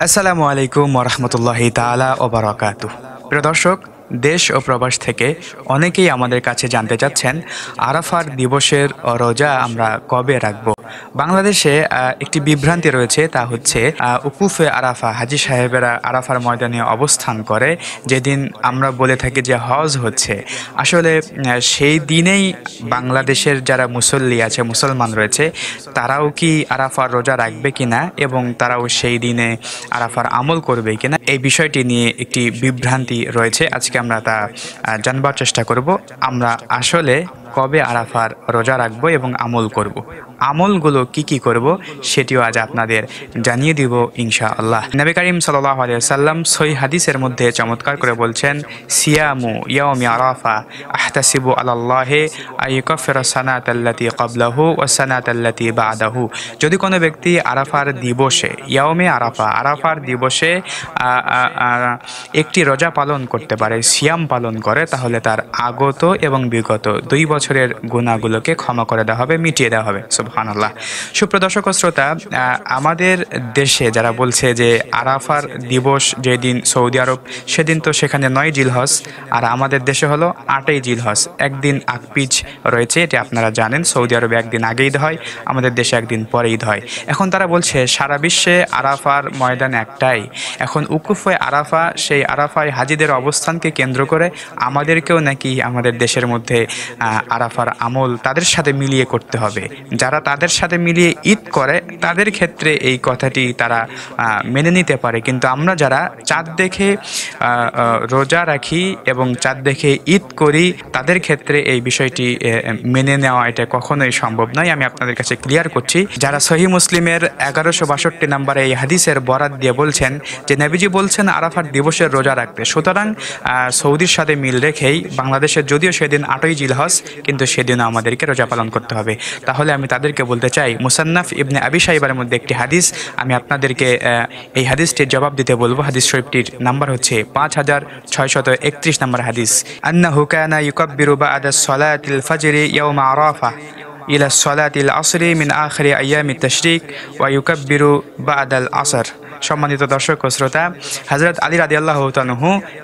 আসসালামু আলাইকুম ওরহমতুল্লাহি তাআলা ওয়া বারাকাতুহু। প্রিয় দর্শক, দেশ ও প্রবাস থেকে অনেকেই আমাদের কাছে জানতে চাচ্ছেন আরাফার দিবসের রোজা আমরা কবে রাখব। বাংলাদেশে একটি বিভ্রান্তি রয়েছে, তা হচ্ছে উকুফে আরাফা, হাজী সাহেবেরা আরাফার ময়দানে অবস্থান করে যেদিন আমরা বলে থাকি যে হজ হচ্ছে। আসলে সেই দিনেই বাংলাদেশের যারা মুসল্লি আছে, মুসলমান রয়েছে, তারাও কি আরাফার রোজা রাখবে কিনা এবং তারাও সেই দিনে আরাফার আমল করবে কিনা, এই বিষয়টি নিয়ে একটি বিভ্রান্তি রয়েছে। আজকে আমরা তা জানবার চেষ্টা করব। আমরা আসলে কবে আরাফার রোজা রাখবো এবং আমল করব, আমলগুলো কি করব সেটিও আজ আপনাদের জানিয়ে দিব ইনশাআল্লাহ। নবী করিম সাল্লাল্লাহু আলাইহি ওয়াসাল্লাম সহিহ হাদিসের মধ্যে চমৎকার করে বলছেন, সিয়ামু ইয়াউমি আরাফা আহতাসিবু আলাল্লাহি আইয়ুকাফিরা সানাতাল্লাতী ক্বাবলাহু ওয়া সানাতাল্লাতী বা'দাহু। যদি কোনো ব্যক্তি আরাফার দিবসে, ইয়াউমে আরাফা, আরাফার দিবসে একটি রোজা পালন করতে পারে, সিয়াম পালন করে, তাহলে তার আগত এবং বিগত 2 বছরের গুনাহগুলোকে ক্ষমা করে দেওয়া হবে, মিটিয়ে দেওয়া হবে। সুবহানাল্লাহ। সুপ্রিয় দর্শক ও শ্রোতা, আমাদের দেশে যারা বলছে যে আরাফার দিবস যেদিন সৌদি আরব, সেদিন তো সেখানে 9 জিলহজ, আর আমাদের দেশে হলো 8ই জিলহজ, একদিন আগপিছ রয়েছে। এটি আপনারা জানেন, সৌদি আরবে একদিন আগে ঈদ হয়, আমাদের দেশে একদিন পরে ঈদ হয়। এখন তারা বলছে সারা বিশ্বে আরাফার ময়দান একটাই। এখন উকুফে আরাফা, সেই আরাফায় হাজিদের অবস্থানকে কেন্দ্র করে আমাদেরকেও নাকি আমাদের দেশের মধ্যে আরাফার আমল তাদের সাথে মিলিয়ে করতে হবে। যারা তাদের সাথে মিলিয়ে ঈদ করে তাদের ক্ষেত্রে এই কথাটি তারা মেনে নিতে পারে, কিন্তু আমরা যারা চাঁদ দেখে রোজা রাখি এবং চাঁদ দেখে ঈদ করি, তাদের ক্ষেত্রে এই বিষয়টি মেনে নেওয়া এটা কখনোই সম্ভব নয়। আমি আপনাদের কাছে ক্লিয়ার করছি। যারা সহিহ মুসলিমের 1162 নম্বরে এই হাদিসের বরাত দিয়ে বলছেন যে নবীজি বলছেন আরাফার দিবসের রোজা রাখতে, সুতরাং সৌদির সাথে মিল রেখেই বাংলাদেশের যদিও সেদিন 8ই জিলহজ, কিন্তু সেদিনও আমাদেরকে রোজা পালন করতে হবে। তাহলে আমি তাদেরকে বলতে চাই, মুসান্নাফ ইবনে আবি শাইবার মধ্যে একটি হাদিস, আমি আপনাদেরকে এই হাদিসটির জবাব দিতে বলবো। হাদিস শরীফটির নাম্বার হচ্ছে 5631 নম্বর হাদিস। আন্নাহু কানা ইউকাব্বিরু বা'দা সলাতিল ফাজরি ইয়াউমা আরাফা ইলা সলাতিল আসরি মিন আখিরি আইয়ামিত তাশরিক ওয়া ইউকাব্বিরু বা'দাল আসর। সম্মানিত দর্শক ও শ্রোতা, হযরত আলী রাদিয়াল্লাহু তাআলা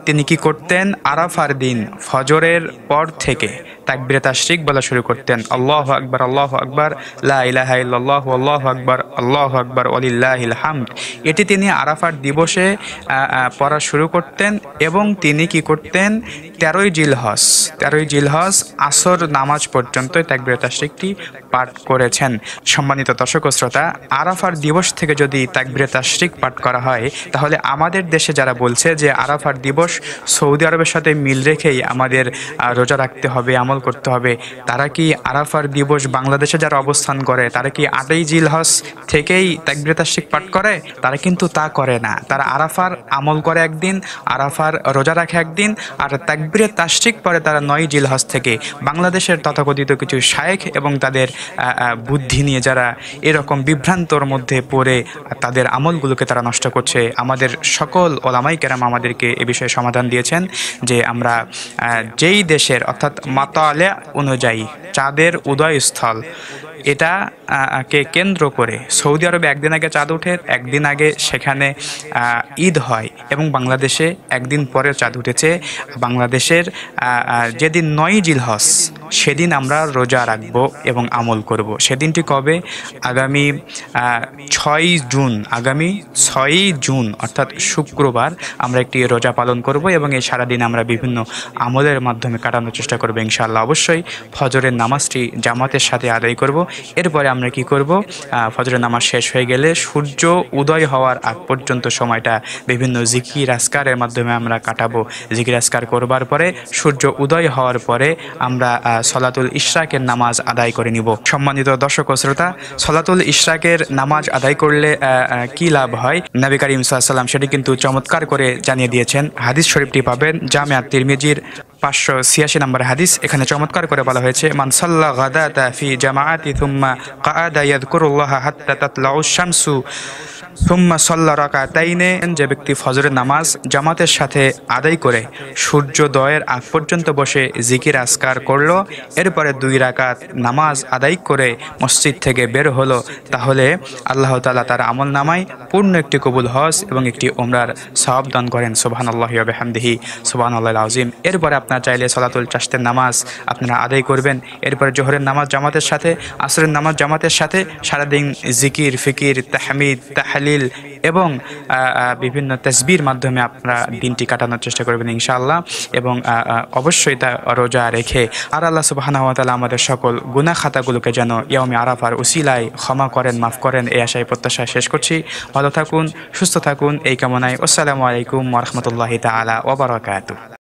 তিনি কি করতেন? আরাফার দিন ফজরের পর থেকে তাকবীরে তাশরিক বলা শুরু করতেন, আল্লাহু আকবার, আল্লাহু আকবার, লা ইলাহা ইল্লাল্লাহু, আল্লাহু আকবার, আল্লাহু আকবার, ওয়ালিল্লাহিল হামদ। এটি তিনি আরাফার দিবসে পড়া শুরু করতেন এবং তিনি কি করতেন? 13ই জিলহজ আসর নামাজ পর্যন্ত তাকবীরে তাশরিকটি পাঠ করেছেন। সম্মানিত দর্শক ও শ্রোতা, আরাফার দিবস থেকে যদি তাকবীরে তাশরিক পাঠ করা হয়, তাহলে আমাদের দেশে যারা বলছে যে আরাফার দিবস সৌদি আরবের সাথে মিল রেখেই আমাদের রোজা রাখতে হবে, আমল করতে হবে, তারা কি আরাফার দিবস বাংলাদেশে যারা অবস্থান করে তারা কি 8ই জিলহজ থেকেই তাকবীরে তাশরিক পাঠ করে? তারা কিন্তু তা করে না। তারা আরাফার আমল করে একদিন, আরাফার রোজা রাখে একদিন, আর তাকবীরে তাশরিক পরে তারা 9 জিলহজ থেকে। বাংলাদেশের তথাকথিত কিছু শায়েখ এবং তাদের বুদ্ধি নিয়ে যারা এরকম বিভ্রান্তর মধ্যে পড়ে তাদের আমলগুলোকে তারা নষ্ট করছে, আমাদের সকল ওলামায়ে কেরাম আমাদেরকে এ বিষয়ে সমাধান দিয়েছেন যে আমরা যেই দেশের অর্থাৎ মাতালে অনুযায়ী চাঁদের উদয়স্থল, এটা কে কেন্দ্র করে সৌদি আরবে একদিন আগে চাঁদ ওঠে, একদিন আগে সেখানে ঈদ হয়, এবং বাংলাদেশে একদিন পরে চাঁদ উঠেছে। বাংলাদেশের যেদিন 9ই জিলহজ সেদিন আমরা রোজা রাখবো এবং আমল করব। সেদিনটি কবে? আগামী 6ই জুন অর্থাৎ শুক্রবার আমরা একটি রোজা পালন করব এবং এই সারাদিন আমরা বিভিন্ন আমলের মাধ্যমে কাটানোর চেষ্টা করবো ইনশাআল্লাহ। অবশ্যই ফজরের নামাজটি জামাতের সাথে আদায় করব। এরপরে আমরা কি করব? ফজরের নামাজ শেষ হয়ে গেলে সূর্য উদয় হওয়ার আগ পর্যন্ত সময়টা বিভিন্ন জিকির আজকারের মাধ্যমে আমরা কাটাবো। জিকির আজকার করবার পরে সূর্য উদয় হওয়ার পরে আমরা সলাতুল ইশরাকের নামাজ আদায় করে নিব। সম্মানিত দর্শক ও শ্রোতা, সলাতুল ইশরাকের নামাজ আদায় করলে কি লাভ হয়, নবী করিম সাল্লাল্লাহু আলাইহি ওয়াসাল্লাম সেটি কিন্তু চমৎকার করে জানিয়ে দিয়েছেন। হাদিস শরীফটি পাবেন জামিআত তিরমিজির 586 নম্বর হাদিস, এখানে চমৎকার করে বলা হয়েছে, মান সাল্লা গাদাতা ফি জামাআতি থুম্মা কাআদা ইয়াযকুরুল্লাহা হাত্তা তাতলাউশ শামসু সুম্মা সাল্লা রাকাতাইনে, যে ব্যক্তি ফজরের নামাজ জামাতের সাথে আদায় করে সূর্যোদয়ের আগ পর্যন্ত বসে জিকির আজকার করলো, এরপরে 2 রাকাত নামাজ আদায় করে মসজিদ থেকে বের হলো, তাহলে আল্লাহ তাআলা তার আমল নামায় পূর্ণ একটি কবুল হজ এবং একটি উমরার সওয়াব দান করেন। সুবহানাল্লাহি ওয়া বিহামদিহি, সুবহানাল্লাহিল আযীম। এরপরে আপনারা চাইলে সলাতুল চাশতের নামাজ আপনারা আদায় করবেন, এরপরে জোহরের নামাজ জামাতের সাথে, আসরের নামাজ জামাতের সাথে, সারাদিন জিকির ফিকির তাহমিদ তাহলিল এবং বিভিন্ন তাসবির মাধ্যমে আপনারা দিনটি কাটানোর চেষ্টা করবেন ইনশাআল্লাহ। এবং অবশ্যই তা রোজা রেখে আর আল্লাহ সুবহানাহু ওয়া তাআলা আমাদের সকল গুনাহ খাতাগুলোকে যেন ইয়াউমে আরাফার উসিলায় ক্ষমা করেন, মাফ করেন, এই আশায় প্রত্যাশায় শেষ করছি। ভালো থাকুন, সুস্থ থাকুন এই কামনায়। আসসালামু আলাইকুম ওয়া রাহমাতুল্লাহি তাআলা ওয়া বারাকাতুহু।